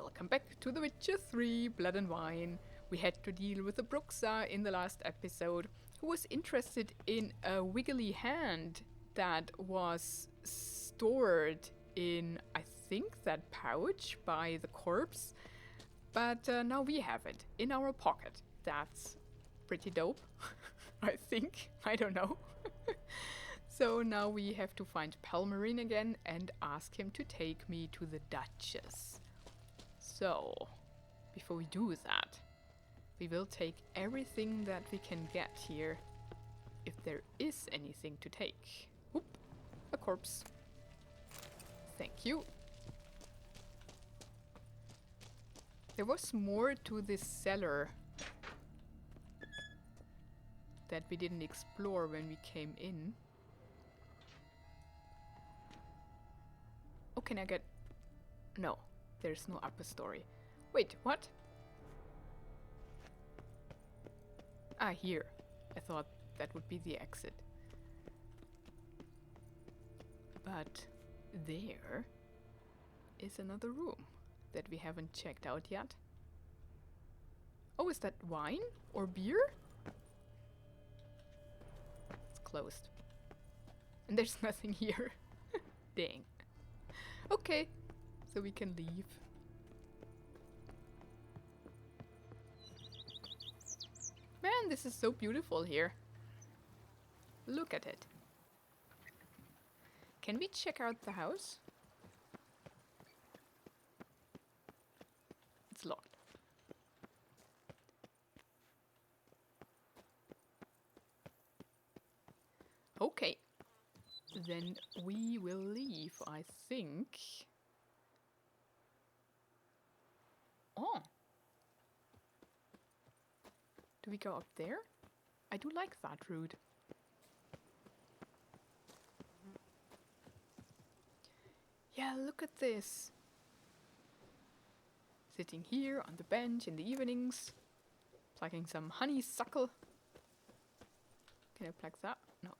Welcome back to The Witcher 3 Blood and Wine. We had to deal with the Bruxa in the last episode, who was interested in a wiggly hand that was stored in, I think, that pouch by the corpse. But now we have it in our pocket. That's pretty dope, I think. I don't know. So now we have to find Palmerine again and ask him to take me to the Duchess. So, before we do that, we will take everything that we can get here, if there is anything to take. Oop, a corpse. Thank you. There was more to this cellar that we didn't explore when we came in. Oh, can I get... No, there's no upper story. Wait, what? Ah, here. I thought that would be the exit. But there is another room that we haven't checked out yet. Oh, is that wine or beer? It's closed. And there's nothing here. Dang. Okay, so we can leave. Man, this is so beautiful here. Look at it. Can we check out the house? It's locked. Okay. Then we will leave, I think. Oh. Do we go up there? I do like that route. Yeah, look at this. Sitting here on the bench in the evenings, plucking some honeysuckle. Can I pluck that? No.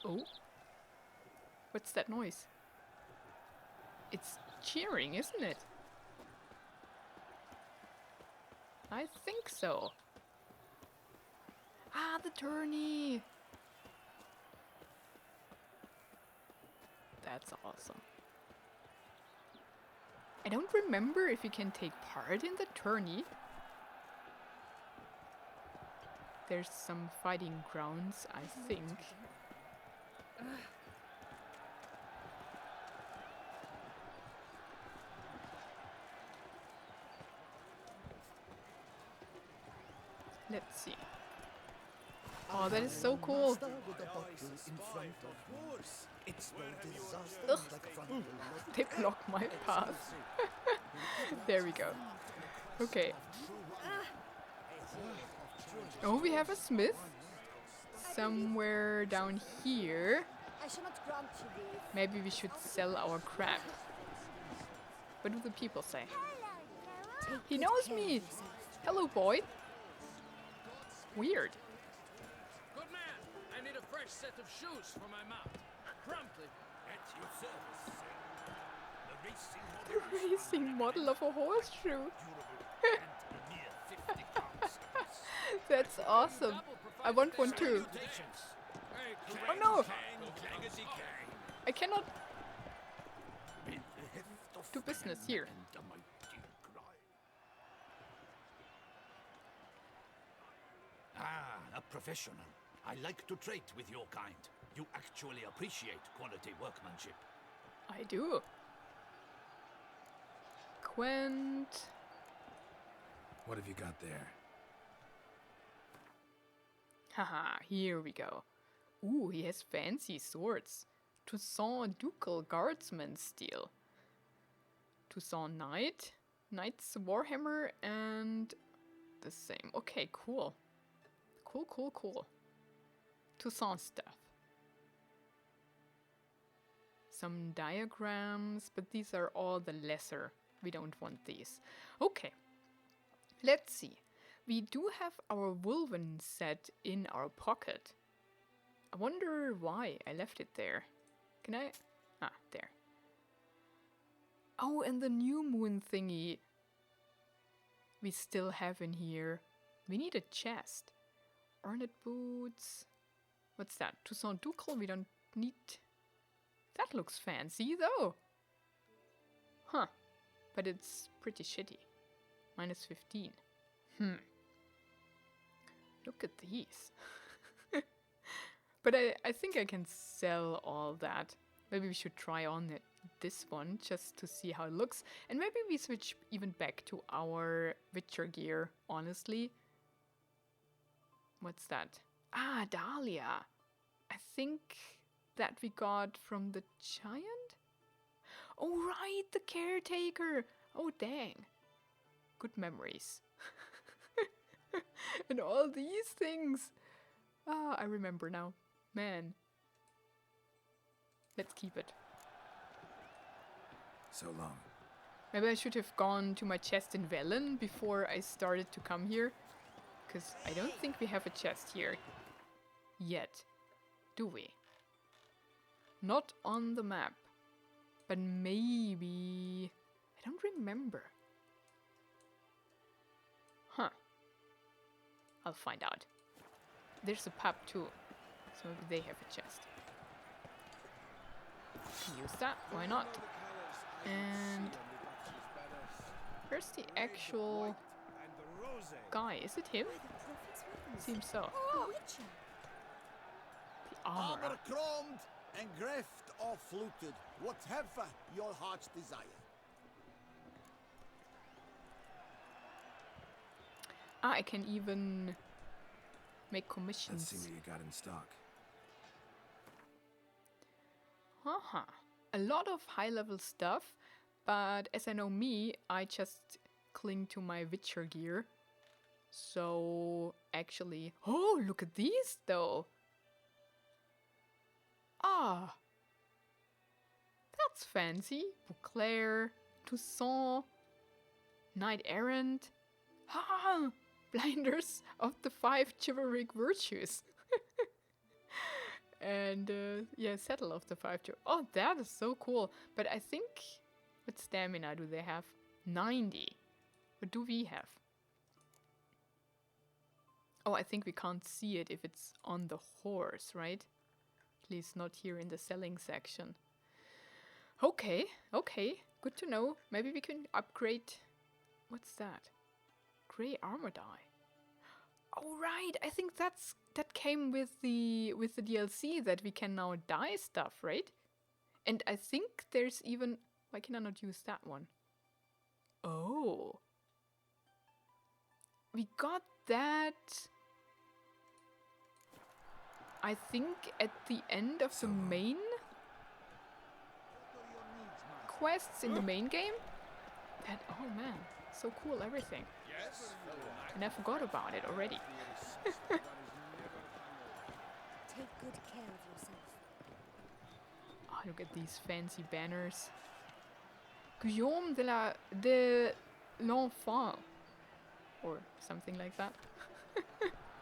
Oh. What's that noise? It's cheering, isn't it? I think so. Ah, the tourney! That's awesome. I don't remember if you can take part in the tourney. There's some fighting grounds, I think. Let's see. Oh, that is so cool. Ugh. They blocked my path. There we go. Okay. Oh, we have a smith somewhere down here. Maybe we should sell our crap. What do the people say? He knows me! Hello, boy! Weird. Good man, I need a fresh set of shoes for my mount. Promptly. At your service. The racing model of a horseshoe. That's awesome. I want one too. Oh no! I cannot do business here. Ah, a professional. I like to trade with your kind. You actually appreciate quality workmanship. I do. Quent. What have you got there? Haha, here we go. Ooh, he has fancy swords. Toussaint Ducal Guardsman steel. Toussaint Knight. Knight's Warhammer and the same. Okay, cool. Cool. Toussaint stuff. Some diagrams, but these are all the lesser. We don't want these. Okay. Let's see. We do have our Wolven set in our pocket. I wonder why I left it there. Can I? Ah, there. Oh, and the new moon thingy we still have in here. We need a chest. Ornate boots. What's that? Toussaint Ducal? We don't need... That looks fancy, though. Huh. But it's pretty shitty. Minus 15. Look at these. But I think I can sell all that. Maybe we should try on this one just to see how it looks. And maybe we switch even back to our Witcher gear, honestly. What's that? Ah, Dahlia. I think that we got from the giant? Oh, right, the caretaker. Oh, dang. Good memories. And all these things. Ah, I remember now. Man. Let's keep it. So long. Maybe I should have gone to my chest in Velen before I started to come here. Because I don't think we have a chest here. Yet. Do we? Not on the map. But maybe... I don't remember. Huh. I'll find out. There's a pub too. So maybe they have a chest. Can use that, why not? And where's the actual guy? Is it him? Seems so. The armor. Armor chromed and greft or fluted, whatever your heart's desire. Ah, I can even make commissions. Let's see what you got in stock. A lot of high-level stuff, but as I know me, I just cling to my Witcher gear. So, actually... Oh, look at these, though! Ah! That's fancy. Beauclair, Toussaint, Knight Errant. Ha! Blinders of the 5 chivalric virtues. And, yeah, Settle of the 5 Oh, that is so cool. But I think... What stamina do they have? 90. What do we have? Oh, I think we can't see it if it's on the horse, right? At least not here in the selling section. Okay, okay. Good to know. Maybe we can upgrade... What's that? Grey armor die. Oh right, I think that came with the DLC that we can now dye stuff, right? And I think there's even... Why can I not use that one? Oh. We got that... I think at the end of the main quests in the main game. That, oh man, so cool everything. And I forgot about it already. Take good care of yourself. Oh, look at these fancy banners. Guillaume de l'Enfant. Or something like that.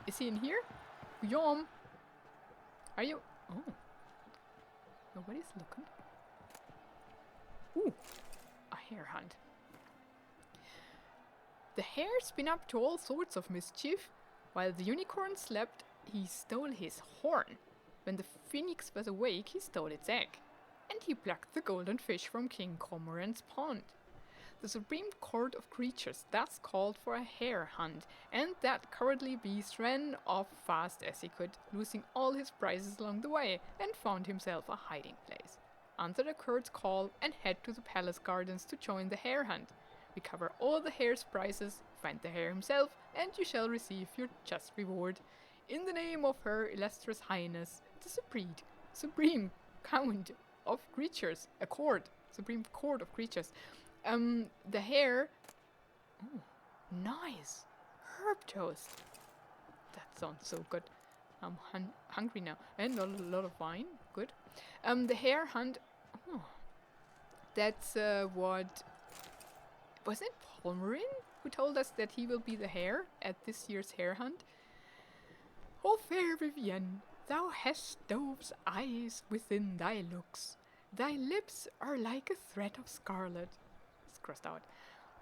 Is he in here? Guillaume? Are you? Oh. Nobody's looking. Ooh. A hare hunt. The hare's been up to all sorts of mischief. While the unicorn slept, he stole his horn. When the phoenix was awake, he stole its egg. And he plucked the golden fish from King Cormoran's pond. The Supreme Court of Creatures thus called for a hare hunt, and that cowardly beast ran off fast as he could, losing all his prizes along the way, and found himself a hiding place. Answer the court's call and head to the palace gardens to join the hare hunt. Recover all the hare's prizes, find the hare himself, and you shall receive your just reward. In the name of her illustrious Highness, the Supreme Count of Creatures, Supreme Court of Creatures. The hare... Oh, nice! Herb toast! That sounds so good. I'm hungry now. And a lot of wine. Good. The hare hunt... Oh, that's what... Was it Palmerin who told us that he will be the hare at this year's hare hunt? Oh, fair Vivienne, Thou hast dove's eyes within thy looks. Thy lips are like a thread of scarlet. It's crossed out.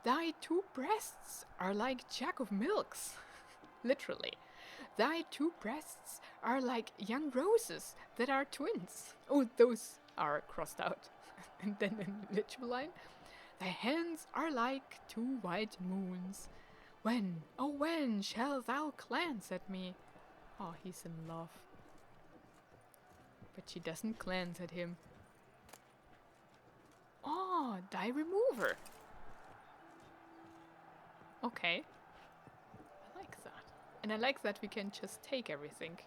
Thy two breasts are like jug of milks. Literally. Thy two breasts are like young roses that are twins. Oh, those are crossed out. And then in legible line. Thy hands are like two white moons. When, oh when, shall thou glance at me? Oh, he's in love. But she doesn't glance at him. Oh, die remover. Okay. I like that. And I like that we can just take everything.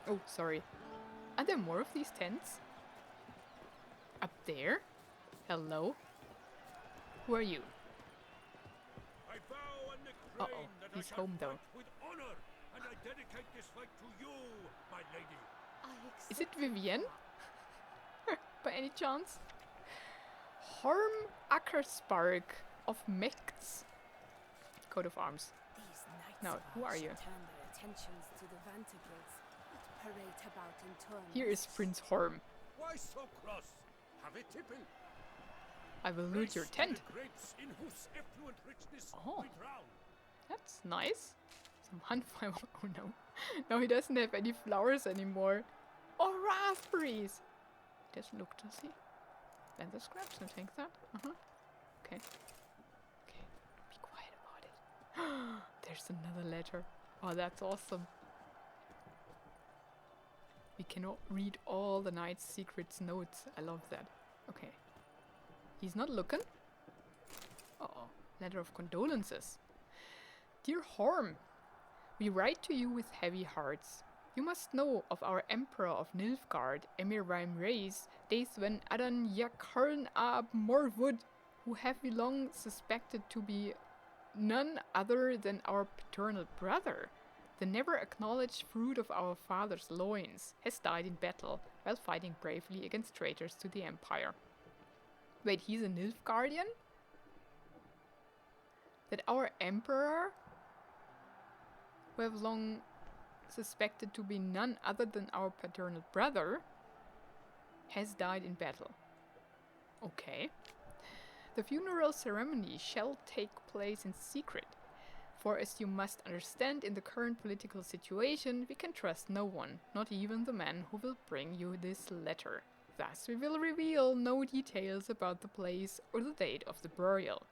Oh, sorry. Are there more of these tents? Up there? Hello? Who are you? I vow on the Uh-oh, crane that he's I shall home though. fight with honor, and I dedicate this fight to you, my lady. I Is it accept Vivienne? By any chance? Horm Ackerspark of Mechts. Coat of arms. these knights Now, of who ours are you? should turn their attentions to the Vantergills, not parade about in turns. Here is Prince Horm. Why so cross? Have a tipple. I will loot your Race to tent. the grapes in whose effluent richness Oh. we drown. That's nice. Some hunfire. Oh no. Now he doesn't have any flowers anymore. Oh, raspberries! He doesn't look, does he? Then the scraps, I think that. Okay. Okay. Be quiet about it. There's another letter. Oh, that's awesome. We cannot read all the knight's secrets notes. I love that. Okay. He's not looking. Uh-oh. Letter of condolences. Dear Horm, we write to you with heavy hearts. You must know of our Emperor of Nilfgaard, Emir Rhyme Race, Daithwen Adan Yakarn Ab Morwood, who have we long suspected to be none other than our paternal brother. The never acknowledged fruit of our father's loins has died in battle while fighting bravely against traitors to the Empire. Wait, he's a Nilfgaardian? That our Emperor, who have long suspected to be none other than our paternal brother, has died in battle. Okay. The funeral ceremony shall take place in secret, for as you must understand, in the current political situation, we can trust no one, not even the man who will bring you this letter. Thus we will reveal no details about the place or the date of the burial.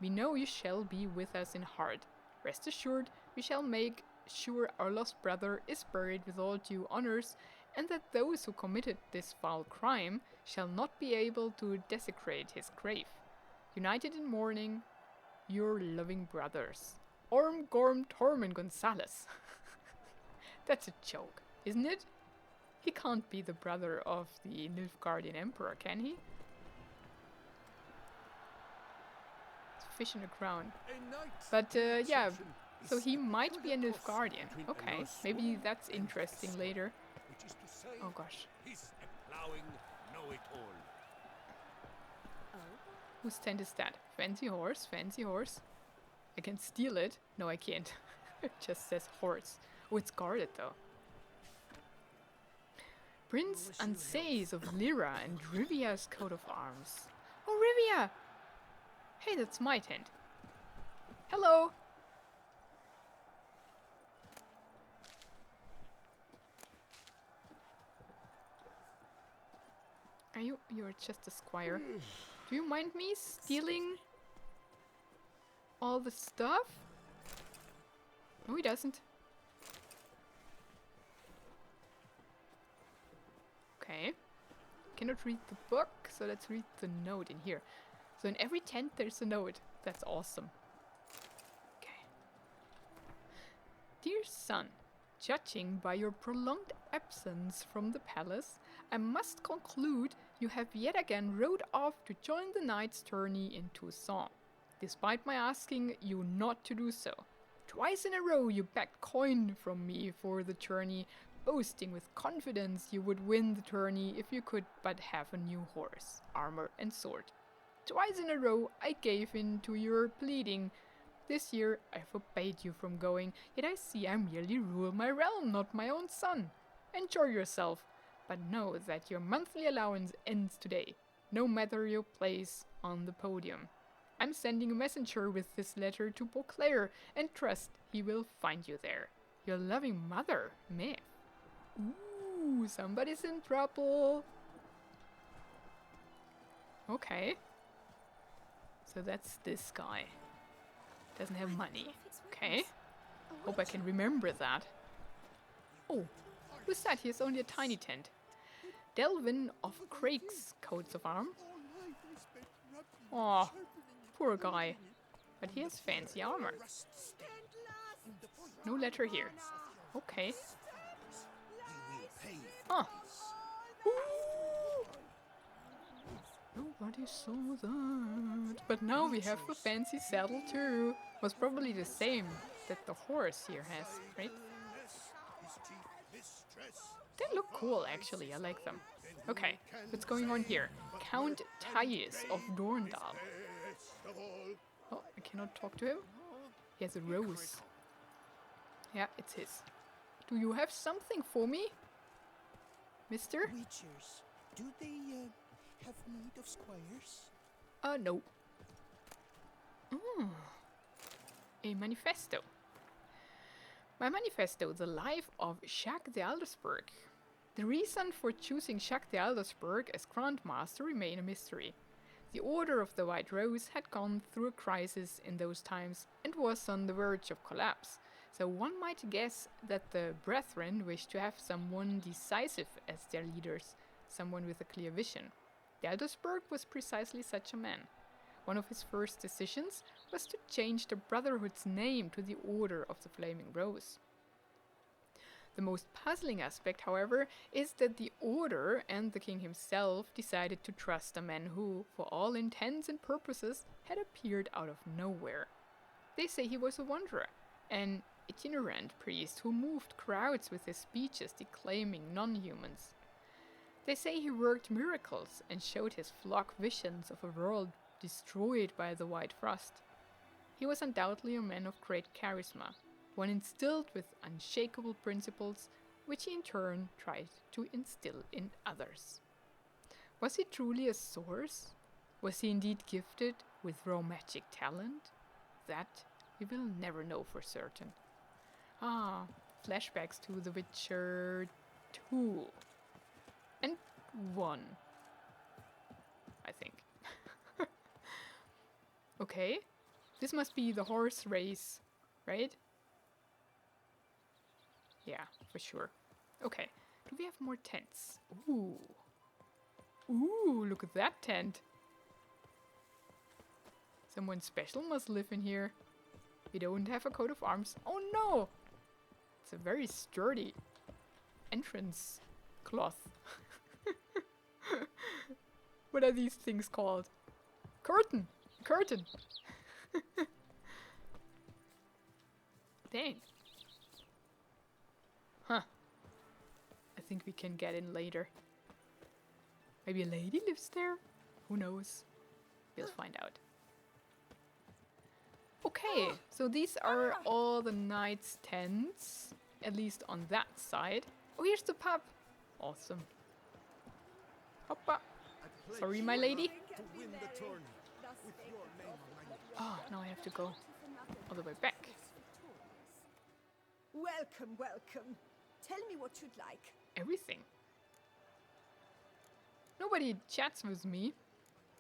We know you shall be with us in heart. Rest assured, we shall make sure our lost brother is buried with all due honors, and that those who committed this foul crime shall not be able to desecrate his grave. United in mourning, your loving brothers. Orm, Gorm, Torm, and Gonzales. That's a joke, isn't it? He can't be the brother of the Nilfgaardian Emperor, can he? It's a fish in the ground. A knight's But yeah, instruction so is he set might to be a the cross Nilfgaardian. between Okay, Illustrious maybe that's and interesting Highness, later. which is to say, Oh gosh. he's a plowing know-it-all. Oh, Whose tent is that? Fancy horse, fancy horse. I can steal it. No, I can't. It just says horse. Oh, it's guarded though. Prince Anseis of Lyra and Rivia's coat of arms. Oh, Rivia! Hey, that's my tent. Hello! You're just a squire. Do you mind me stealing all the stuff? No, he doesn't. Okay. Cannot read the book, so let's read the note in here. So in every tent there's a note. That's awesome. Okay. Dear son, judging by your prolonged absence from the palace, I must conclude you have yet again rode off to join the knight's tourney in Toussaint, despite my asking you not to do so. Twice in a row you begged coin from me for the tourney, boasting with confidence you would win the tourney if you could but have a new horse, armor and sword. Twice in a row I gave in to your pleading, This year I forbade you from going, yet I see I merely rule my realm, not my own son. Enjoy yourself, but know that your monthly allowance ends today, no matter your place on the podium. I'm sending a messenger with this letter to Beauclair, and trust he will find you there. Your loving mother, Maeve. Ooh, somebody's in trouble. Okay. So that's this guy. Doesn't have money. Okay. Hope I can remember that. Oh, who's that? He has only a tiny tent. Delvin of Craig's coats of arms. Aw, poor guy. But he has fancy armor. No letter here. Okay. Ah. Nobody saw that. But now we have a fancy saddle too. Was probably the same that the horse here has, right? They look cool actually, I like them. Okay, what's going on here? Count Tyus of Dorndal. Oh, I cannot talk to him. He has a rose. Yeah, it's his. Do you have something for me, mister? Witchers, do they have need of squires? No. A manifesto. My manifesto, the life of Jacques de Aldersberg. The reason for choosing Jacques de Aldersberg as Grand Master remain a mystery. The Order of the White Rose had gone through a crisis in those times and was on the verge of collapse, so one might guess that the Brethren wished to have someone decisive as their leaders, someone with a clear vision. De Aldersberg was precisely such a man. One of his first decisions was to change the Brotherhood's name to the Order of the Flaming Rose. The most puzzling aspect, however, is that the Order and the king himself decided to trust a man who, for all intents and purposes, had appeared out of nowhere. They say he was a wanderer, an itinerant priest who moved crowds with his speeches declaiming non-humans. They say he worked miracles and showed his flock visions of a world destroyed by the White Frost. He was undoubtedly a man of great charisma, one instilled with unshakable principles, which he in turn tried to instill in others. Was he truly a source? Was he indeed gifted with raw magic talent? That we will never know for certain. Flashbacks to The Witcher 2 and 1, I think. Okay, this must be the horse race, right? Yeah, for sure. Okay, do we have more tents? Ooh. Ooh, look at that tent. Someone special must live in here. We don't have a coat of arms. Oh no! It's a very sturdy entrance cloth. What are these things called? Curtain! Curtain! Dang. Huh. I think we can get in later. Maybe a lady lives there? Who knows? We'll find out. Okay, so these are all the knights' tents, at least on that side. Oh, here's the pub. Awesome. Hoppa. Sorry, my lady. Oh, now I have to go all the way back. Welcome, welcome. Tell me what you'd like. Everything. Nobody chats with me.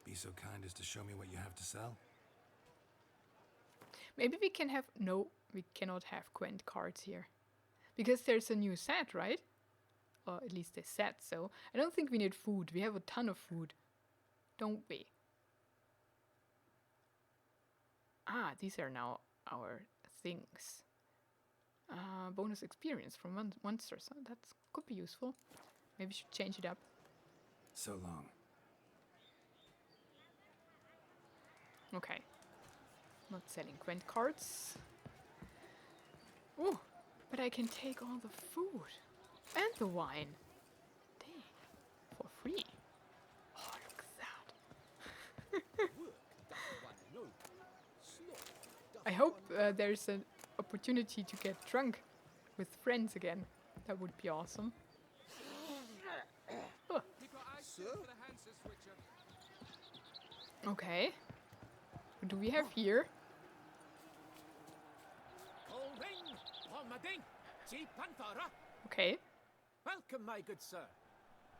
Be so kind as to show me what you have to sell. Maybe we can have... No, we cannot have Gwent cards here. Because there's a new set, right? Or at least they said so. I don't think we need food. We have a ton of food. Don't we? Ah, these are now our things. Bonus experience from monsters. Oh, that could be useful. Maybe we should change it up. So long. Okay. Not selling Gwent cards. Oh, but I can take all the food. And the wine. Dang. For free. Oh, look at that. I hope there's an opportunity to get drunk with friends again. That would be awesome. Oh. Keep your eyes peeled for the Hansa switcher. Okay. What do we have here? Okay. Welcome, my good sir.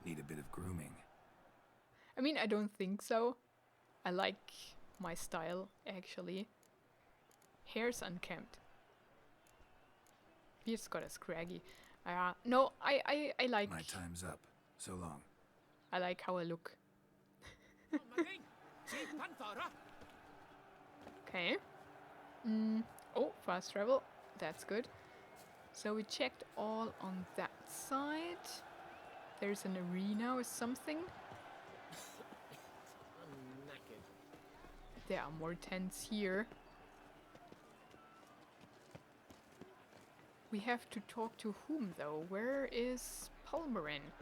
Need a bit of grooming. I mean, I don't think so. I like my style, actually. Hair's unkempt. Beard's got a scraggy. No, I like... My time's up. So long. I like how I look. Okay. Oh, fast travel. That's good. So we checked all on that side. There's an arena or something. There are more tents here. We have to talk to whom though? Where is Palmerin?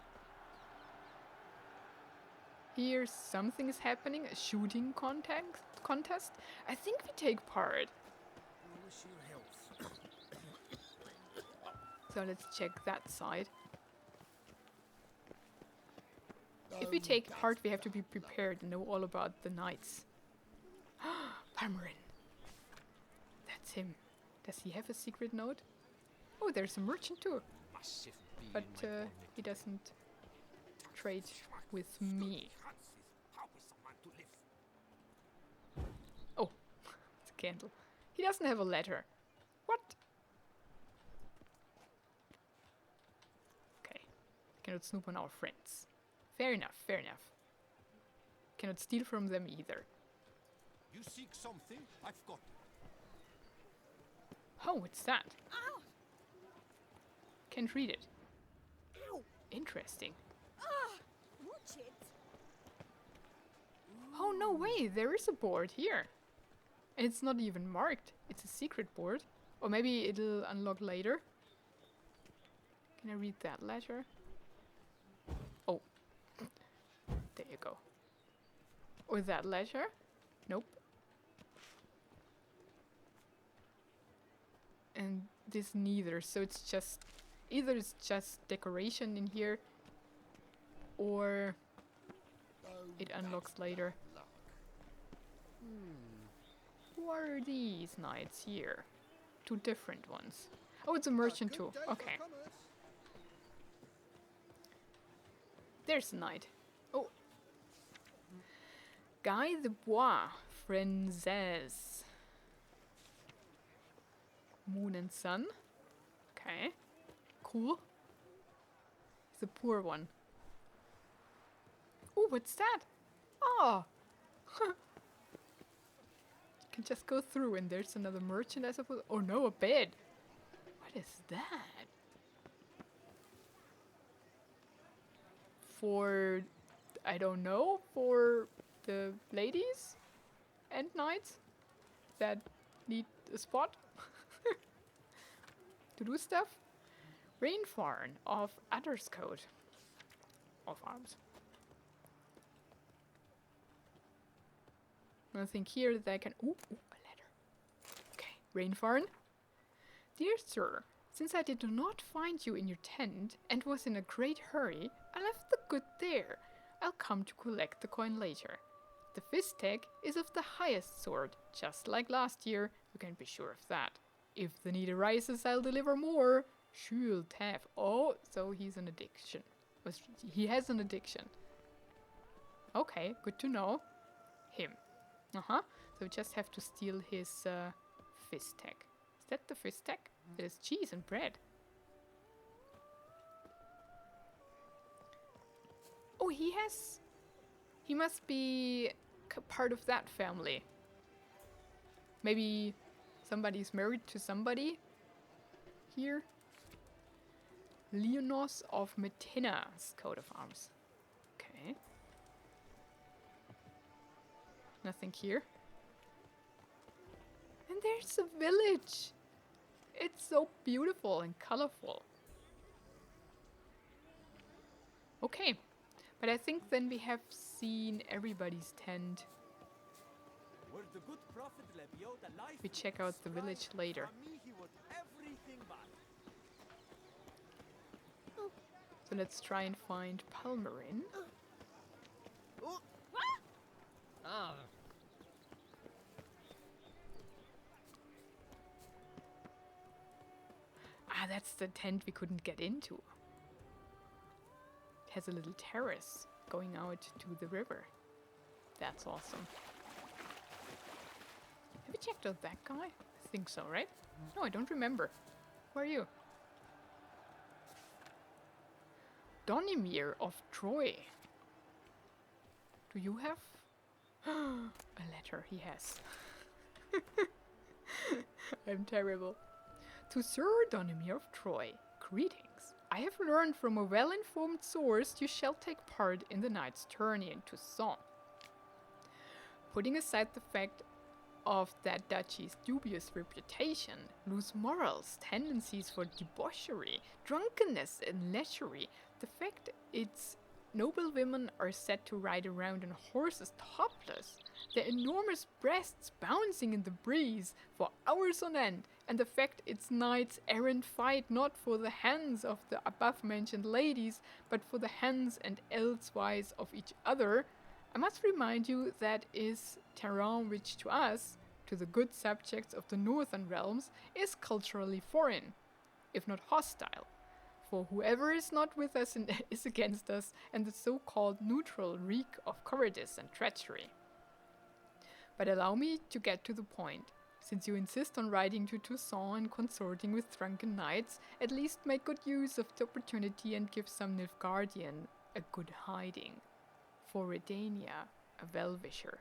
Here something is happening, a shooting contest. I think we take part. So let's check that side. If we take part, we have to be prepared and know all about the knights. Palmerin. That's him. Does he have a secret note? Oh, there's a merchant too. But he doesn't trade with me. Oh, it's a candle. He doesn't have a letter. What? Okay. Cannot snoop on our friends. Fair enough, fair enough. Cannot steal from them either. You seek something? I've got it. Oh, what's that? Ow! Can't read it. Ow! Interesting. Ah! Watch it! Oh, no way, there is a board here. And it's not even marked. It's a secret board. Or maybe it'll unlock later. Can I read that letter? Oh. There you go. Or that letter? Nope. And this neither, so it's just... Either it's just decoration in here, or it unlocks later. Who are these knights here? Two different ones. Oh, it's a merchant too. Okay. There's a knight. Oh. Guy the Bois, Frances. Moon and Sun. Okay. Cool. The poor one. Oh, what's that? Oh. You can just go through and there's another merchant, I suppose. Oh no, a bed. What is that? For, I don't know, for the ladies and knights that need a spot to do stuff. Rainfarn of Adderscote of Arms. Nothing here that I can... Ooh, a letter. Okay, Rainfarn. Dear sir, since I did not find you in your tent and was in a great hurry, I left the good there. I'll come to collect the coin later. The fist tag is of the highest sort, just like last year, you can be sure of that. If the need arises, I'll deliver more. Should have. Oh, so he's an addiction. He has an addiction. Okay, good to know. Him. So we just have to steal his fist tag. Is that the fist tag? There's cheese and bread. Oh, he must be part of that family. Maybe somebody's married to somebody here. Leonos of Metina's coat of arms. Okay. Nothing here. And there's a village. It's so beautiful and colorful. Okay. But I think then we have seen everybody's tent. Were the good prophet Lebio the life We check out the village later. for me he would everything back. So let's try and find Palmerin. Ah, Ah, that's the tent we couldn't get into. It has a little terrace going out to the river. That's awesome. Have you checked out that guy? I think so, right? No, I don't remember. Who are you? Donimir of Troy. Do you have a letter? He has. I'm terrible. To Sir Donimir of Troy, greetings. I have learned from a well-informed source you shall take part in the knight's tourney in Toussaint. Putting aside the fact of that duchy's dubious reputation, loose morals, tendencies for debauchery, drunkenness and lechery, the fact its noble women are said to ride around on horses topless, their enormous breasts bouncing in the breeze for hours on end, and the fact its knights errant fight not for the hands of the above-mentioned ladies, but for the hands and elsewise of each other, I must remind you that is terrain which to us, to the good subjects of the northern realms, is culturally foreign, if not hostile. For whoever is not with us is against us, and the so-called neutral reek of cowardice and treachery. But allow me to get to the point. Since you insist on riding to Toussaint and consorting with drunken knights, at least make good use of the opportunity and give some Nilfgaardian a good hiding. For Redania, a well-wisher.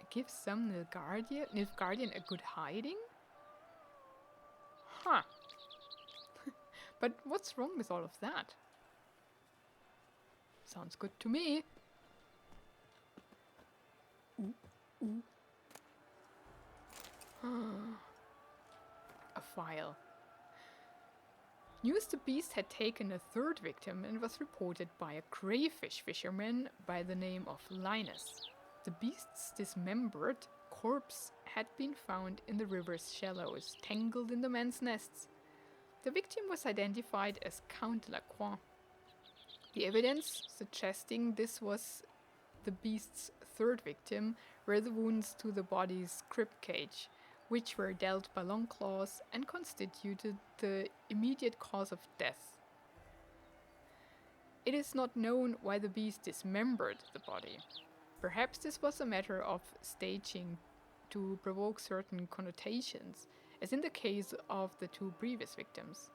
Give some Nilfgaardian a good hiding? Huh. But what's wrong with all of that? Sounds good to me. Ooh, ooh. A file. News the beast had taken a third victim and was reported by a crayfish fisherman by the name of Highness. The beast's dismembered corpse had been found in the river's shallows, tangled in the men's nests. The victim was identified as Count Lacroix. The evidence suggesting this was the beast's third victim were the wounds to the body's ribcage, which were dealt by long claws and constituted the immediate cause of death. It is not known why the beast dismembered the body. Perhaps this was a matter of staging to provoke certain connotations, as in the case of the two previous victims.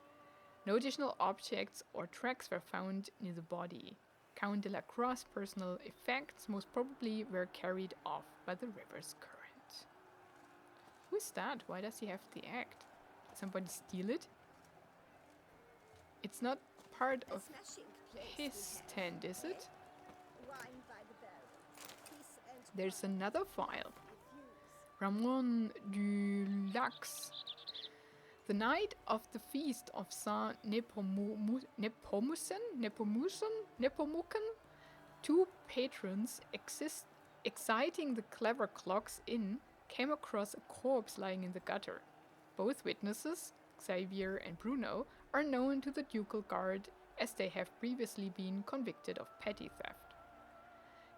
No additional objects or tracks were found near the body. Count de la Croix's personal effects most probably were carried off by the river's current. Who's that? Why does he have the act? Did somebody steal it? It's not part of his tent, is it? There's another file. Ramon du Lax. The night of the feast of Saint Nepomucen, two patrons exciting the Clever Clocks Inn came across a corpse lying in the gutter. Both witnesses, Xavier and Bruno, are known to the ducal guard as they have previously been convicted of petty theft.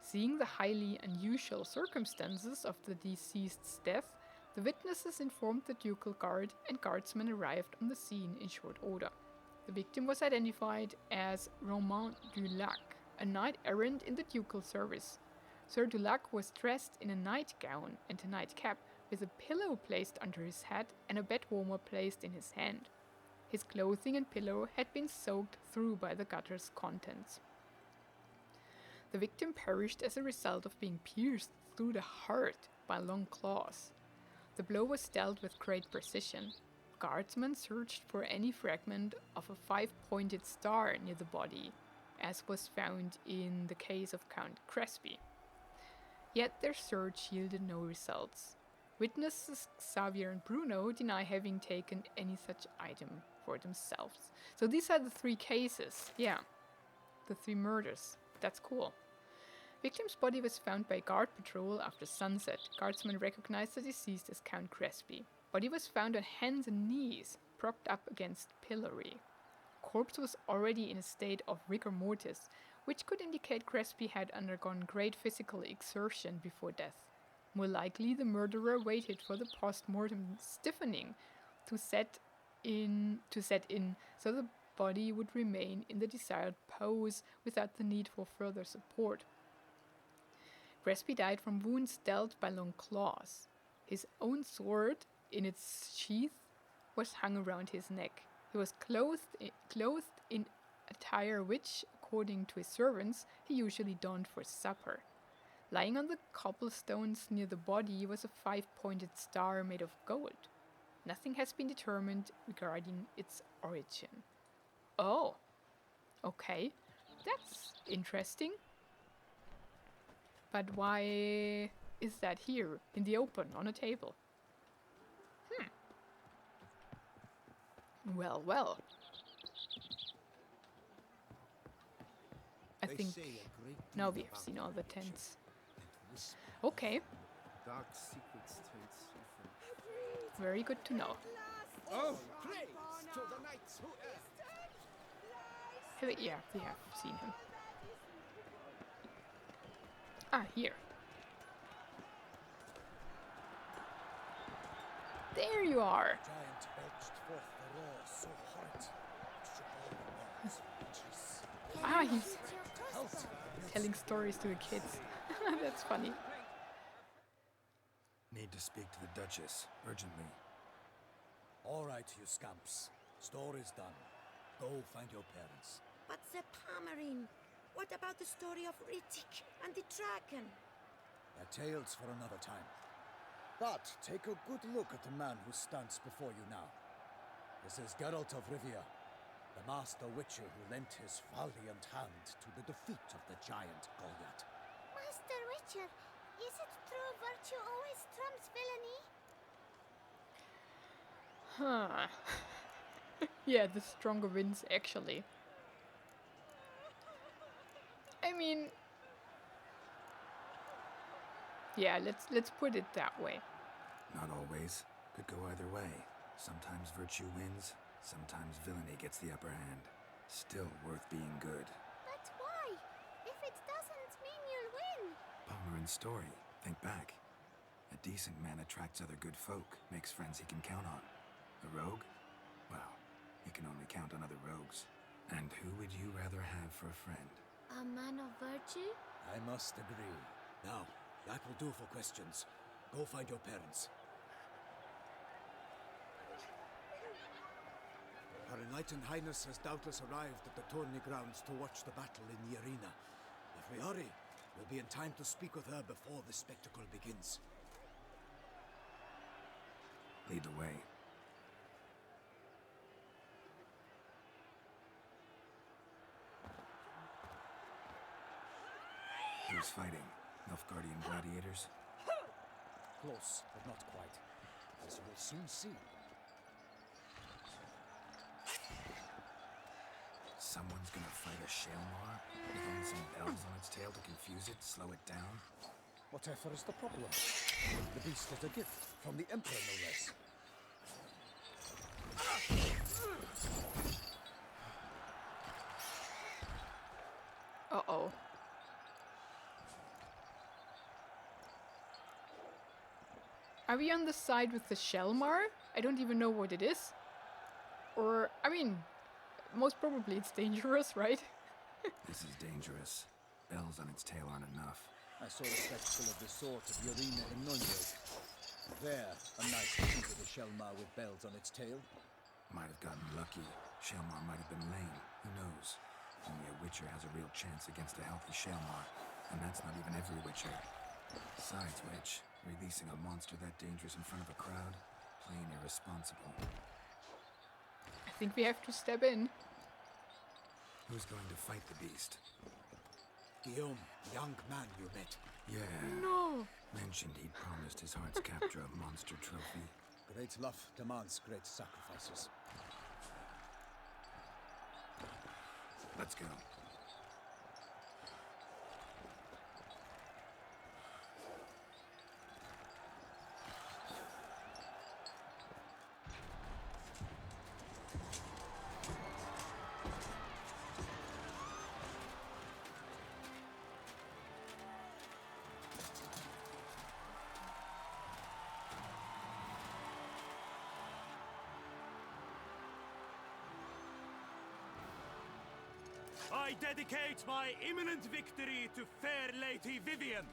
Seeing the highly unusual circumstances of the deceased's death, the witnesses informed the ducal guard and guardsmen arrived on the scene in short order. The victim was identified as Romain Dulac, a knight-errant in the ducal service. Sir Dulac was dressed in a nightgown and a nightcap, with a pillow placed under his head and a bed warmer placed in his hand. His clothing and pillow had been soaked through by the gutter's contents. The victim perished as a result of being pierced through the heart by long claws. The blow was dealt with great precision. Guardsmen searched for any fragment of a 5-pointed star near the body, as was found in the case of Count Crespi. Yet their search yielded no results. Witnesses Xavier and Bruno deny having taken any such item for themselves. So these are the 3 cases. Yeah, the 3 murders. That's cool. Victim's body was found by guard patrol after sunset. Guardsmen recognized the deceased as Count Crespi. Body was found on hands and knees, propped up against pillory. Corpse was already in a state of rigor mortis, which could indicate Crespi had undergone great physical exertion before death. More likely, the murderer waited for the post-mortem stiffening to set in so the body would remain in the desired pose without the need for further support. Crespi died from wounds dealt by long claws. His own sword, in its sheath, was hung around his neck. He was clothed in attire which, according to his servants, he usually donned for supper. Lying on the cobblestones near the body was a 5-pointed star made of gold. Nothing has been determined regarding its origin. Oh, okay, that's interesting. But why is that here, in the open, on a table? Well, well. I think now we have seen all the tents. Okay. Dark secrets taste Very good to know. Oh, praise to the knights who Yeah, we have seen him. Ah, here. There you are. giant belched forth the roar so hot it shook all the walls. Ah, he's telling stories to the kids. That's funny. Need to speak to the Duchess, urgently. All right, you scamps. Story's done. Go find your parents. But the Pamarine, what about the story of Riddick and the dragon? They're tales for another time. But take a good look at the man who stands before you now. This is Geralt of Rivia, the master witcher who lent his valiant hand to the defeat of the giant Goliath. Master Witcher, is it true virtue always trumps villainy? Huh. Yeah, the stronger wins, actually. I mean, yeah, let's put it that way. Not always. Could go either way. Sometimes virtue wins, sometimes villainy gets the upper hand. Still worth being good. But why? If it doesn't mean you'll win. Palmerin's story. Think back. A decent man attracts other good folk, makes friends he can count on. A rogue? Well, he can only count on other rogues. And who would you rather have for a friend? A man of virtue? I must agree. Now, that will do for questions. Go find your parents. Her enlightened Highness has doubtless arrived at the tourney grounds to watch the battle in the arena. If we hurry, we'll be in time to speak with her before the spectacle begins. Lead the way. Who's fighting? Nilfgaardian gladiators? Close, but not quite. As you will soon see. Someone's gonna fight a Shalmar with only some bells on its tail to confuse it, slow it down? Whatever is the problem? The beast is a gift from the Emperor, no less. Uh-oh. Are we on the side with the Shalmar? I don't even know what it is. Or, I mean, most probably it's dangerous, right? This is dangerous. Bells on its tail aren't enough. I saw a spectacle of the sort at the arena in Nilfgaard. There, a knight defeated a Shalmar with bells on its tail. Might have gotten lucky. Shalmar might have been lame. Who knows? Only a witcher has a real chance against a healthy Shalmar. And that's not even every witcher. Besides which, releasing a monster that dangerous in front of a crowd? Plain irresponsible. I think we have to step in. Who's going to fight the beast? Guillaume, the young man you met. Yeah. No. Mentioned he'd promised his heart's capture a monster trophy. Great love demands great sacrifices. Let's go. I dedicate my imminent victory to fair Lady Vivian.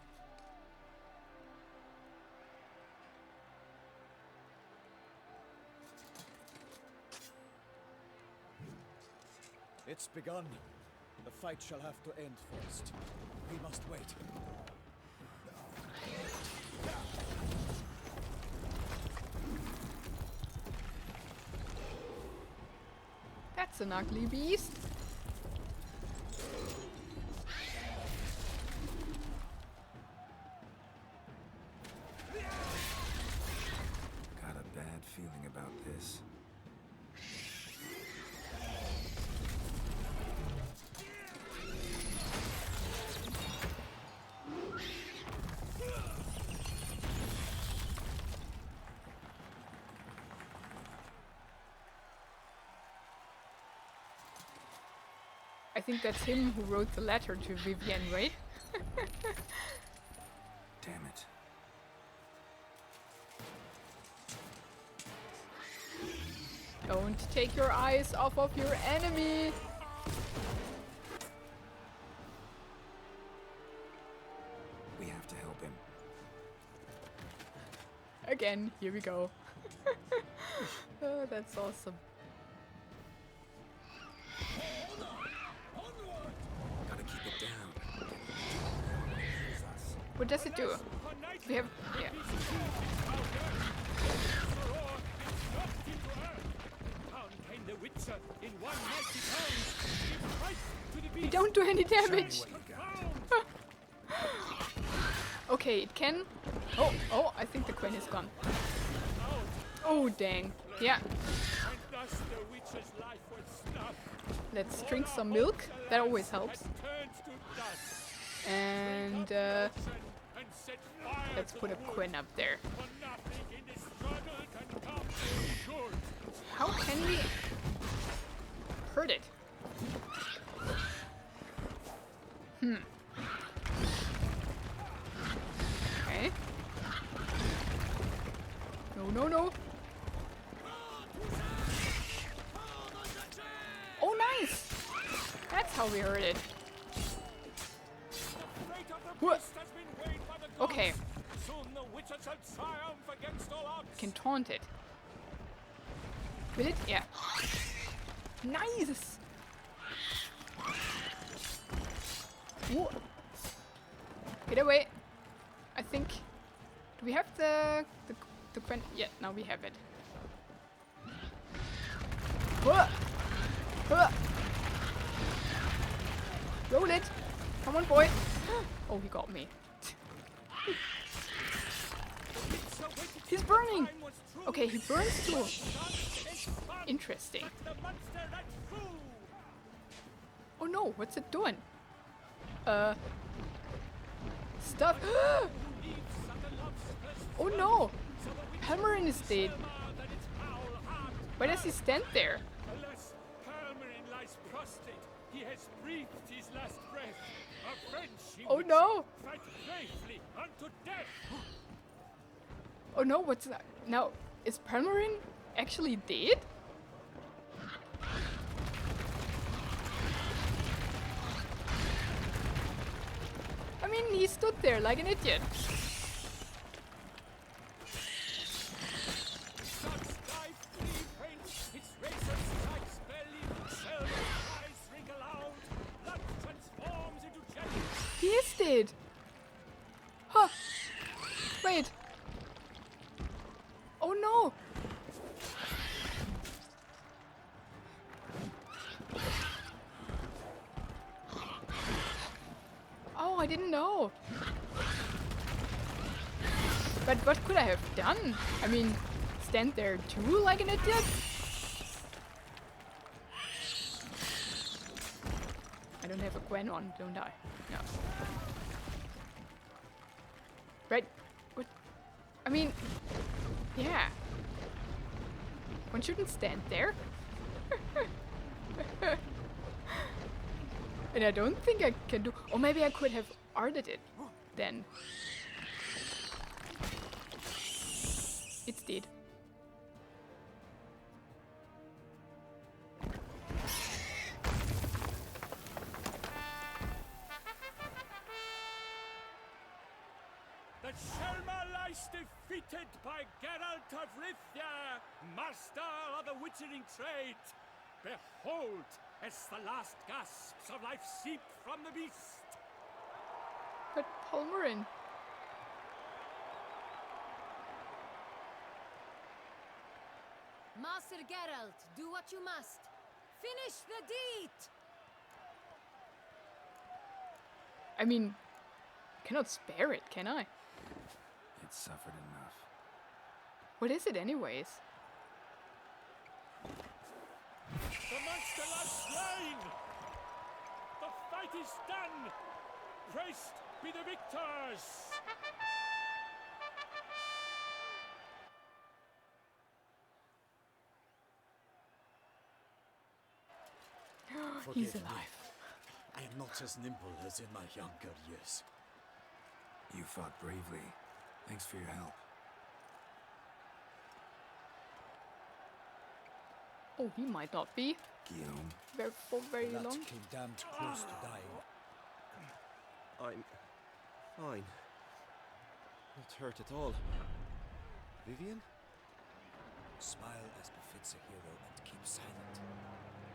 It's begun. The fight shall have to end first. We must wait. That's an ugly beast. Got a bad feeling about this. I think that's him who wrote the letter to Vivian, right? Damn it. Don't take your eyes off of your enemy! We have to help him. Again, here we go. Oh, that's awesome. Gotta keep it down. What does it do? We have... yeah. We don't do any damage! Okay, it can... Oh, I think the queen is gone. Oh, dang. Yeah. Let's drink some milk. That always helps. And let's put a queen up there. How can we hurt it? Okay. No. Oh, nice! That's how we hurt it. What? Okay. Can taunt it. Will it? Yeah. Nice! Ooh. Get away! I think... Do we have the quen? Yeah, now we have it. Whoa. Whoa. Roll it! Come on, boy! Oh, he got me. He's burning! Okay, he burns too. Interesting. Oh no, what's it doing? Stuff. Oh no! Helmarin is dead. Why does he stand there? Oh no! Oh no, what's that? Now, is Permarin actually dead? I mean, he stood there like an idiot. He is dead. Huh. Wait. Oh no. Oh, I didn't know. But what could I have done? I mean, stand there too like an idiot? I don't have a Gwen on, don't I? No. Right? What? I mean, yeah. One shouldn't stand there. And I don't think I can do... Or maybe I could have arted it then. It's dead. Shelmar lies defeated by Geralt of Rivia, master of the witchering trade. Behold, as the last gasps of life seep from the beast. But Palmerin. Master Geralt, do what you must. Finish the deed! I mean, cannot spare it, can I? It's suffered enough. What is it anyways? The monster lies slain! The fight is done! Praised be the victors! He's Forgive me. alive. I am not as nimble as in my younger years. You fought bravely. Thanks for your help. Oh, he might not be Guillaume, for very That long. came damned close to dying. I'm fine. Not hurt at all. Vivian? Smile as befits a hero and keep silent.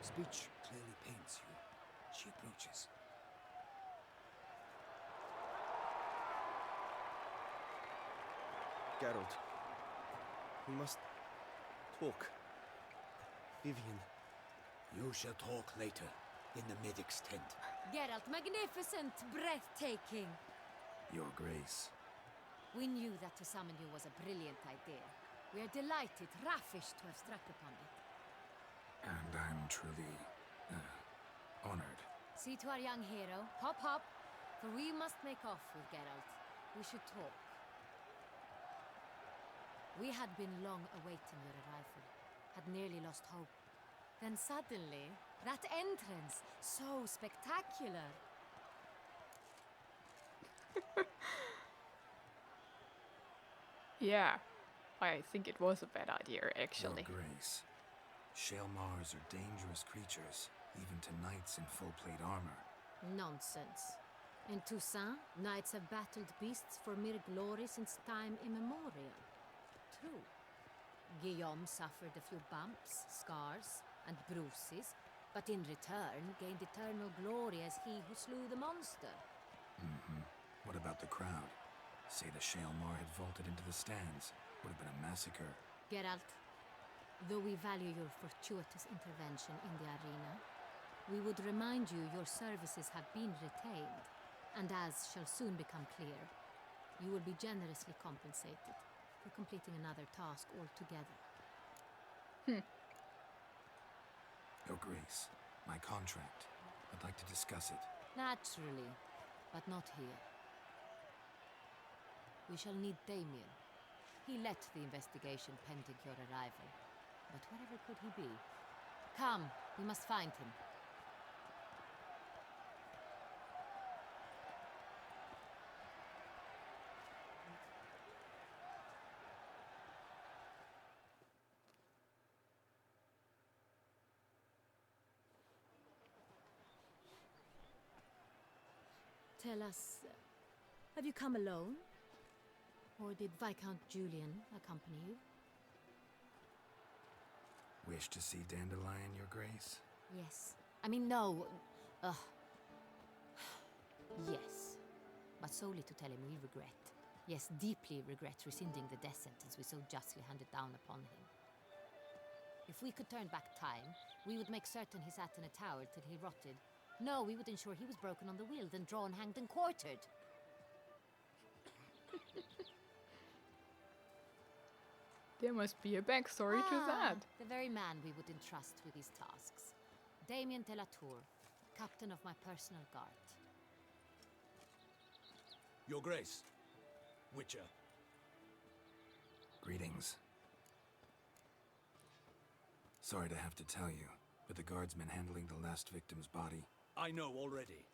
Speech clearly pains you. She approaches. Geralt. We must talk. Vivian. You shall talk later, in the medic's tent. Geralt, magnificent, breathtaking. Your Grace. We knew that to summon you was a brilliant idea. We are delighted, ravished to have struck upon it. And I'm truly honored. See to our young hero. Hop, hop. For we must make off with Geralt. We should talk. We had been long awaiting your arrival. Had nearly lost hope. Then suddenly, that entrance, so spectacular. Yeah, I think it was a bad idea, actually. Your Grace. Shaelmars are dangerous creatures, even to knights in full-plate armor. Nonsense. In Toussaint, knights have battled beasts for mere glory since time immemorial. True. Guillaume suffered a few bumps, scars, and bruises, but in return gained eternal glory as he who slew the monster. What about the crowd? Say the Shaelmar had vaulted into the stands. Would have been a massacre. Geralt, though we value your fortuitous intervention in the arena, we would remind you your services have been retained, and as shall soon become clear, you will be generously compensated for completing another task altogether. Your Grace, my contract. I'd like to discuss it. Naturally, but not here. We shall need Damien. He led the investigation pending your arrival. But wherever could he be? Come, we must find him. Tell us, have you come alone? Or did Viscount Julian accompany you? Wish to see Dandelion, Your Grace? Yes. I mean, no. Yes. But solely to tell him we regret. Yes, deeply regret rescinding the death sentence we so justly handed down upon him. If we could turn back time, we would make certain he sat in a tower till he rotted. No, we would ensure he was broken on the wheel, then drawn, hanged, and quartered. There must be a backstory to that. The very man we would entrust with these tasks. Damien de la Tour, captain of my personal guard. Your Grace. Witcher. Greetings. Sorry to have to tell you, but the guardsman handling the last victim's body... I know already.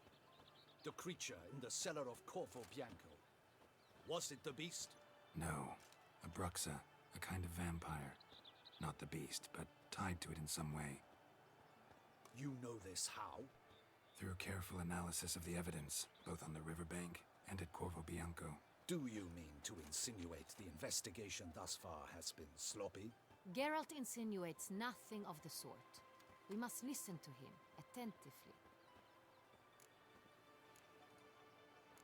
The creature in the cellar of Corvo Bianco. Was it the beast? No. A Bruxa, a kind of vampire. Not the beast, but tied to it in some way. You know this how? Through careful analysis of the evidence, both on the riverbank and at Corvo Bianco. Do you mean to insinuate the investigation thus far has been sloppy? Geralt insinuates nothing of the sort. We must listen to him attentively.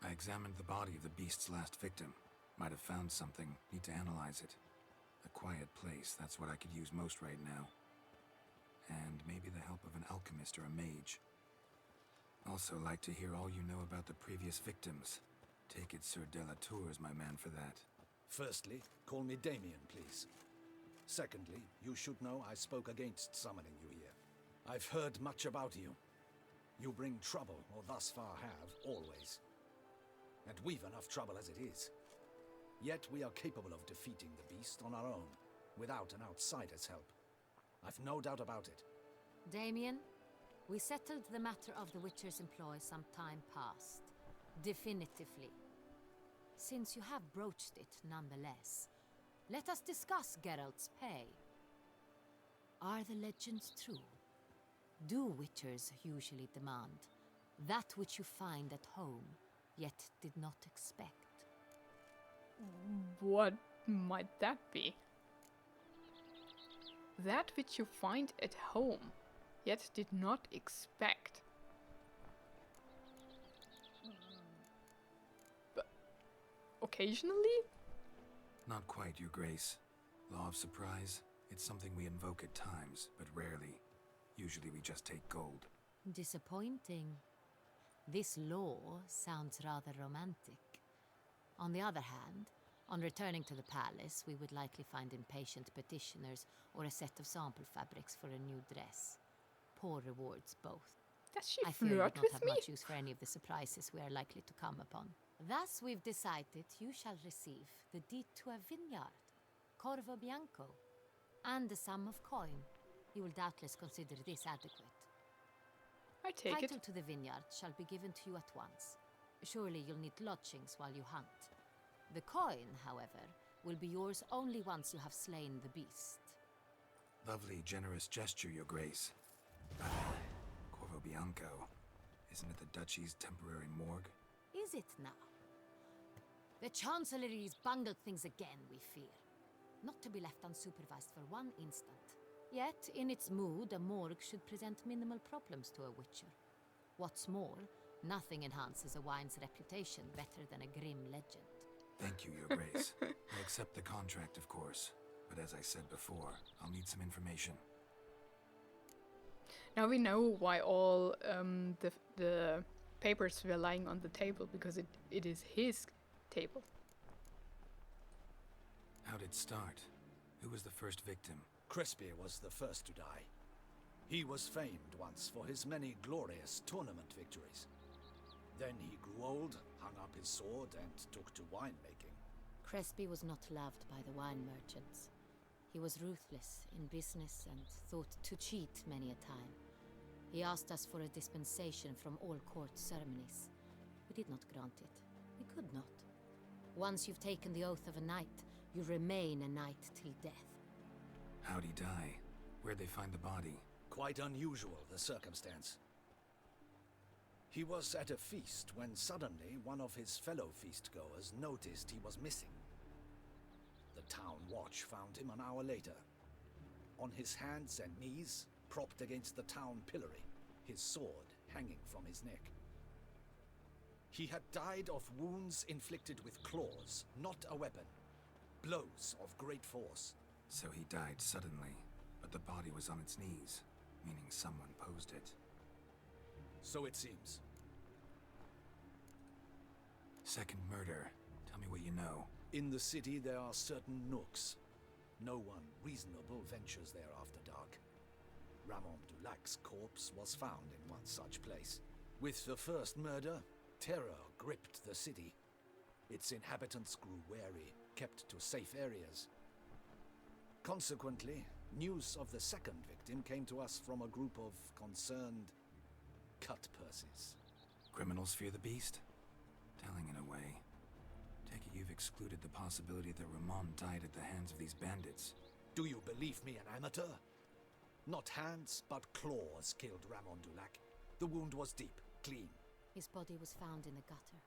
I examined the body of the beast's last victim. Might have found something. Need to analyze it. A quiet place, that's what I could use most right now. And maybe the help of an alchemist or a mage. Also like to hear all you know about the previous victims. Take it Sir Delatour is my man for that. Firstly, call me Damien, please. Secondly, you should know I spoke against summoning you here. I've heard much about you. You bring trouble, or thus far have, always. And we've enough trouble as it is. Yet we are capable of defeating the beast on our own, without an outsider's help. I've no doubt about it. Damien, we settled the matter of the Witcher's employ some time past. Definitively. Since you have broached it nonetheless, let us discuss Geralt's pay. Are the legends true? Do Witchers usually demand that which you find at home, yet did not expect? What might that be? That which you find at home, yet did not expect. But occasionally? Not quite, Your Grace. Law of surprise, it's something we invoke at times, but rarely. Usually we just take gold. Disappointing. This law sounds rather romantic. On the other hand, on returning to the palace, we would likely find impatient petitioners or a set of sample fabrics for a new dress. Poor rewards both. Does she I fear you flirt would not with have me? much use for any of the surprises we are likely to come upon. Thus, we've decided you shall receive the deed to a vineyard, Corvo Bianco, and a sum of coin. You will doubtless consider this adequate. I take Title it. to the vineyard shall be given to you at once. Surely you'll need lodgings while you hunt. The coin, however, will be yours only once you have slain the beast. Lovely, generous gesture, Your Grace. Corvo Bianco. Isn't it the Duchy's temporary morgue? Is it now? The Chancellery's bungled things again, we fear. Not to be left unsupervised for one instant. Yet, in its mood, a morgue should present minimal problems to a Witcher. What's more, nothing enhances a wine's reputation better than a grim legend. Thank you, Your Grace. I accept the contract, of course. But as I said before, I'll need some information. Now we know why all the papers were lying on the table, because it is his table. How'd it start? Who was the first victim? Crespy was the first to die. He was famed once for his many glorious tournament victories. Then he grew old, hung up his sword, and took to winemaking. Crespy was not loved by the wine merchants. He was ruthless in business and thought to cheat many a time. He asked us for a dispensation from all court ceremonies. We did not grant it. We could not. Once you've taken the oath of a knight, you remain a knight till death. How'd he die? Where'd they find the body? Quite unusual, the circumstance. He was at a feast when suddenly one of his fellow feastgoers noticed he was missing. The town watch found him an hour later. On his hands and knees, propped against the town pillory, his sword hanging from his neck. He had died of wounds inflicted with claws, not a weapon. Blows of great force. So he died suddenly, but the body was on its knees, meaning someone posed it. So it seems. Second murder. Tell me what you know. In the city there are certain nooks. No one reasonable ventures there after dark. Ramon Dulac's corpse was found in one such place. With the first murder, terror gripped the city. Its inhabitants grew wary, kept to safe areas. Consequently, news of the second victim came to us from a group of concerned cut-purses. Criminals fear the beast? Telling in a way. Take it you've excluded the possibility that Ramon died at the hands of these bandits. Do you believe me an amateur? Not hands, but claws killed Ramon Dulac. The wound was deep, clean. His body was found in the gutter,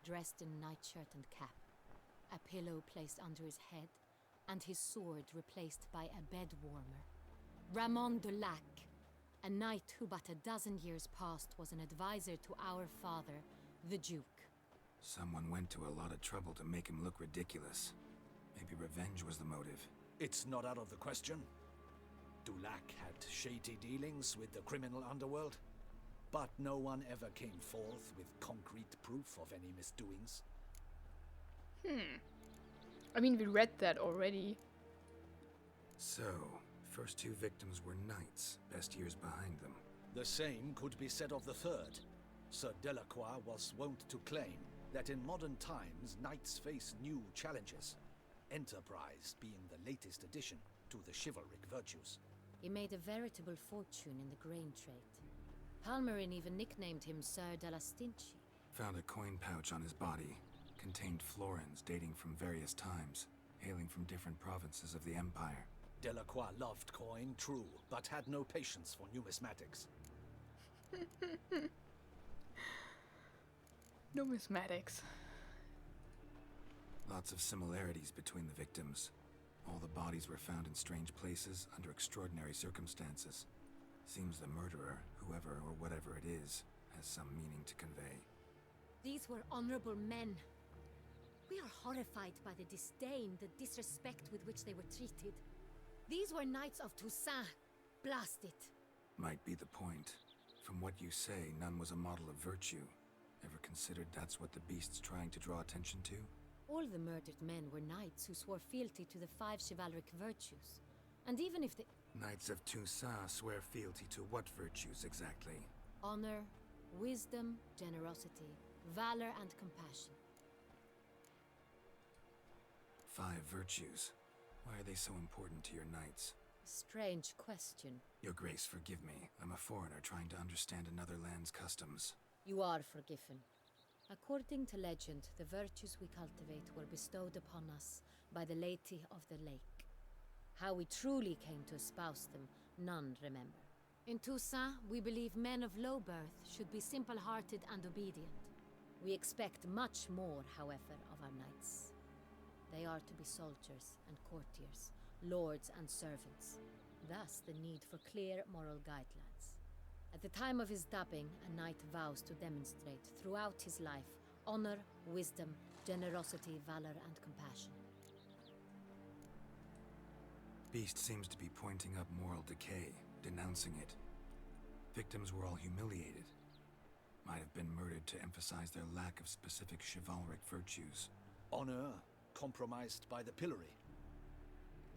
dressed in nightshirt and cap. a pillow placed under his head, and his sword replaced by a bed warmer. Ramon de Lac, a knight who but a dozen years past was an advisor to our father, the Duke. Someone went to a lot of trouble to make him look ridiculous. Maybe revenge was the motive. It's not out of the question. Dulac had shady dealings with the criminal underworld, but no one ever came forth with concrete proof of any misdoings. I mean, we read that already. So, first two victims were knights, best years behind them. The same could be said of the third. Sir Delacroix was wont to claim that in modern times knights face new challenges, enterprise being the latest addition to the chivalric virtues. He made a veritable fortune in the grain trade. Palmerin even nicknamed him Sir de la Stinchi. Found a coin pouch on his body. Contained florins dating from various times, hailing from different provinces of the Empire. Delacroix loved coin, true, but had no patience for numismatics. Numismatics. Lots of similarities between the victims. All the bodies were found in strange places under extraordinary circumstances. Seems the murderer, whoever or whatever it is, has some meaning to convey. These were honorable men. We are horrified by the disdain, the disrespect with which they were treated. These were knights of Toussaint. Blast it. Might be the point. From what you say, none was a model of virtue. Ever considered that's what the beast's trying to draw attention to? All the murdered men were knights who swore fealty to the 5 chivalric virtues. And even if they... Knights of Toussaint swear fealty to what virtues exactly? Honor, wisdom, generosity, valor, and compassion. 5 virtues. Why are they so important to your knights? Strange question. Your Grace, forgive me. I'm a foreigner trying to understand another land's customs. You are forgiven. According to legend, the virtues we cultivate were bestowed upon us by the Lady of the Lake. How we truly came to espouse them, none remember. In Toussaint, we believe men of low birth should be simple-hearted and obedient. We expect much more, however, of our knights. They are to be soldiers and courtiers, lords and servants. Thus, the need for clear moral guidelines. At the time of his dubbing, a knight vows to demonstrate throughout his life honor, wisdom, generosity, valor, and compassion. Beast seems to be pointing up moral decay, denouncing it. Victims were all humiliated. Might have been murdered to emphasize their lack of specific chivalric virtues. Honor compromised by the pillory.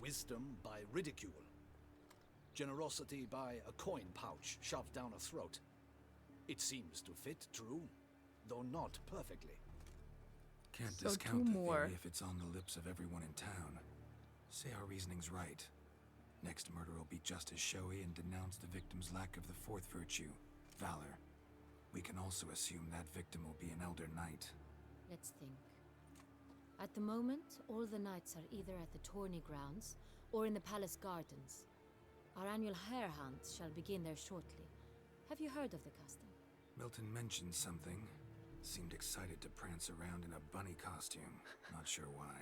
Wisdom by ridicule. Generosity by a coin pouch shoved down a throat. It seems to fit, true, though not perfectly. Can't So discount two the more. theory if it's on the lips of everyone in town. Say our reasoning's right. Next murder will be just as showy and denounce the victim's lack of the 4th virtue, valor. We can also assume that victim will be an elder knight. Let's think. At the moment, all the knights are either at the tourney grounds or in the palace gardens. Our annual hare hunt shall begin there shortly. Have you heard of the custom? Milton mentioned something. Seemed excited to prance around in a bunny costume. Not sure why.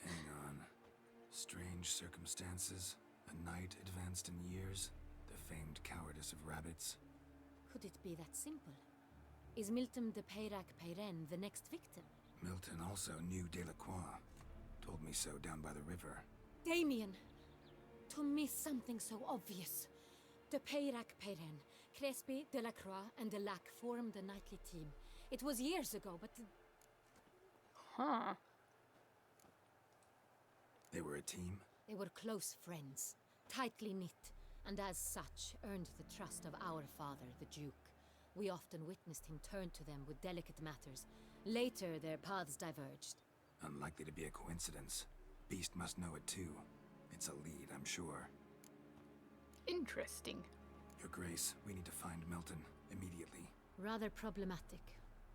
Hang on. Strange circumstances. A knight advanced in years. The famed cowardice of rabbits. Could it be that simple? Is Milton de Peyrac-Peyren the next victim? Milton also knew Delacroix. Told me so down by the river. Damien! To miss something so obvious. De Peyrac-Peyren, Crespi, Delacroix, and Delac formed a knightly team. It was years ago, but... Huh. They were a team? They were close friends, tightly knit, and as such earned the trust of our father, the Duke. We often witnessed him turn to them with delicate matters. Later, their paths diverged. Unlikely to be a coincidence. Beast must know it too. It's a lead, I'm sure. Interesting. Your Grace, we need to find Milton immediately. Rather problematic.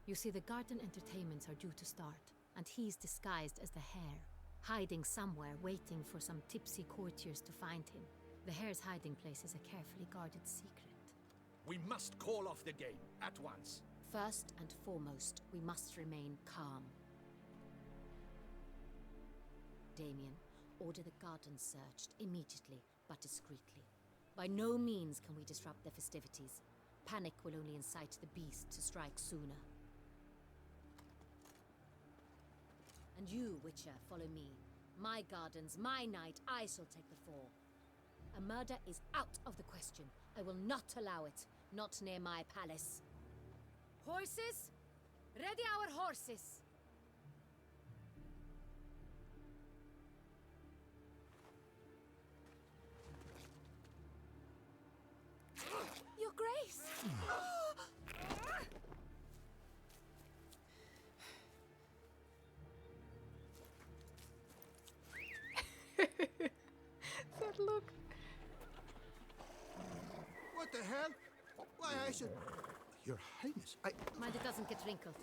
You see, the garden entertainments are due to start, and he's disguised as the hare, hiding somewhere, waiting for some tipsy courtiers to find him. The hare's hiding place is a carefully guarded secret. We must call off the game, at once. First and foremost, we must remain calm. Damien, order the gardens searched immediately, but discreetly. By no means can we disrupt the festivities. Panic will only incite the beast to strike sooner. And you, Witcher, follow me. My gardens, my night, I shall take the fall. A murder is out of the question. I will not allow it. Not near my palace. Horses? Ready our horses! Your Grace! That look. What the hell? Why, I should... Your Highness, Mind it doesn't get wrinkled.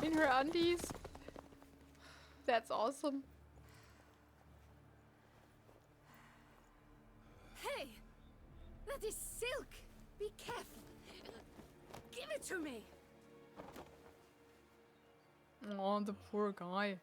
In her undies. That's awesome. Hey! That is silk! Be careful! Give it to me! Oh, the poor guy.